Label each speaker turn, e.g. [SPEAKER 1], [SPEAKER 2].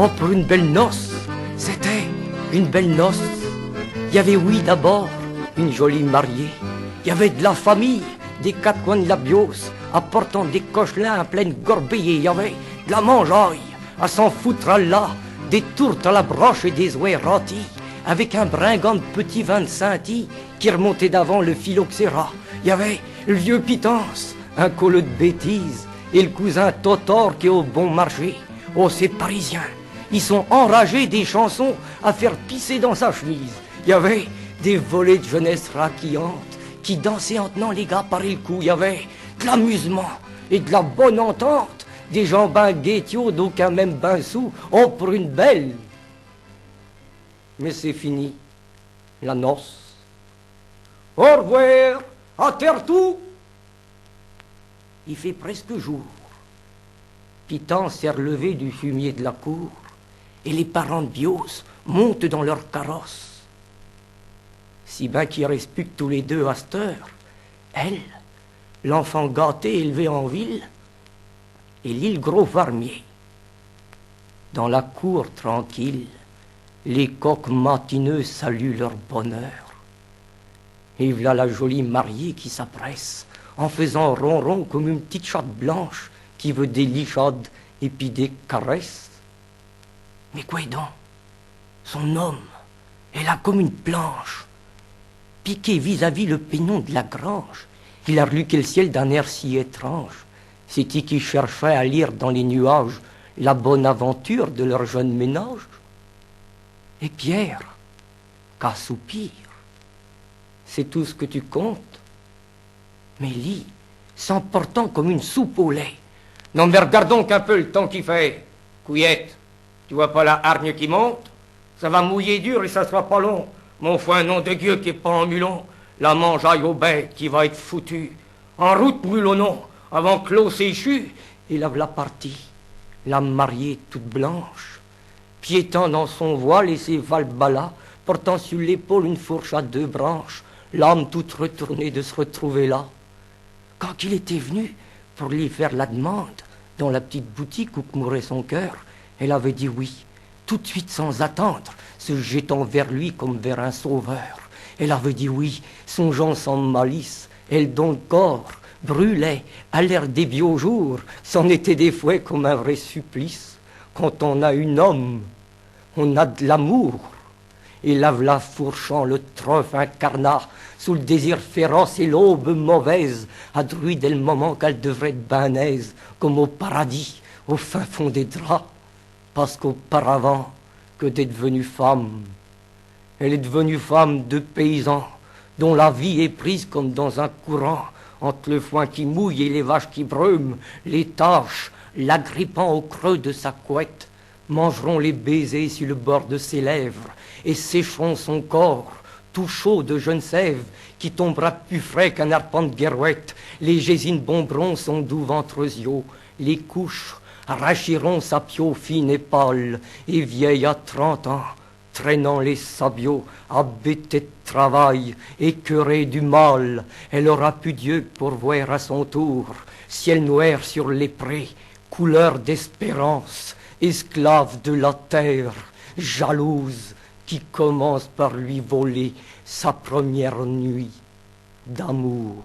[SPEAKER 1] Oh, pour une belle noce, c'était une belle noce. Il y avait, oui, d'abord, une jolie mariée. Il y avait de la famille, des quatre coins de la Bios, apportant des cochelins à pleine gorbillée. Il y avait de la mangeaille, à s'en foutre à là, des tourtes à la broche et des ouets rôtis, avec un bringant de petit vin de Saint-Y qui remontait d'avant le phylloxéra. Il y avait le vieux Pitance, un colleux de bêtises, et le cousin Totor qui est au bon marché. Oh, ces Parisiens, ils sont enragés des chansons à faire pisser dans sa chemise. Il y avait des volées de jeunesse raquillantes qui dansaient en tenant les gars par le cou. Il y avait de l'amusement et de la bonne entente, des gens ben guétiaux d'aucun même ben sou. Oh, pour une belle. Mais c'est fini, la noce. Au revoir, à terre tout. Il fait presque jour. Pitance s'est relevé du fumier de la cour, et les parents de Bios montent dans leur carrosse. Si bien qu'ils restent plus que tous les deux à cette heure. Elle, l'enfant gâté élevé en ville, et l'île gros farmier. Dans la cour tranquille, les coqs matineux saluent leur bonheur. Et voilà la jolie mariée qui s'appresse, en faisant ronron comme une petite chatte blanche qui veut des lichades et puis des caresses. Mais quoi donc? Son homme est là comme une planche, piqué vis-à-vis le pignon de la grange. Il a relu le ciel d'un air si étrange. C'est-il qui cherchait à lire dans les nuages la bonne aventure de leur jeune ménage? Et Pierre, qu'à soupir, c'est tout ce que tu comptes. Mais lit, s'emportant comme une soupe au lait. Non mais regarde donc un peu le temps qu'il fait. Couillette, tu vois pas la hargne qui monte? Ça va mouiller dur et ça sera pas long. Mon foin, nom de Dieu qui est pas en mulon. La mangeaille aux bêtes qui va être foutue. En route, mulonnon, avant que l'eau s'échue. Et là, la partie, la mariée toute blanche, piétant dans son voile et ses valbalas, portant sur l'épaule une fourche à deux branches, l'âme toute retournée de se retrouver là. Quand il était venu pour lui faire la demande dans la petite boutique où mourait son cœur, elle avait dit oui, tout de suite sans attendre, se jetant vers lui comme vers un sauveur. Elle avait dit oui, songeant sans malice, elle dont le corps brûlait à l'air des vieux jours, c'en était des fouets comme un vrai supplice. Quand on a un homme, on a de l'amour. Et la fourchant le trèfle incarnat, sous le désir féroce et l'aube mauvaise, a druit dès le moment qu'elle devrait être banaise, comme au paradis, au fin fond des draps, parce qu'auparavant, que d'être devenue femme. Elle est devenue femme de paysan, dont la vie est prise comme dans un courant, entre le foin qui mouille et les vaches qui brument, les taches, l'agrippant au creux de sa couette, mangeront les baisers sur le bord de ses lèvres et sécheront son corps, tout chaud de jeune sève, qui tombera plus frais qu'un arpent de guerouette. Les gésines bomberont son doux ventre yeux, les couches arrachiront sa peau fine et pâle, et vieille à 30 ans, traînant les sabots, abêtée de travail, écœurée du mal, elle aura pu Dieu pour voir à son tour, ciel noir sur les prés, couleur d'espérance, esclave de la terre, jalouse, qui commence par lui voler sa première nuit d'amour.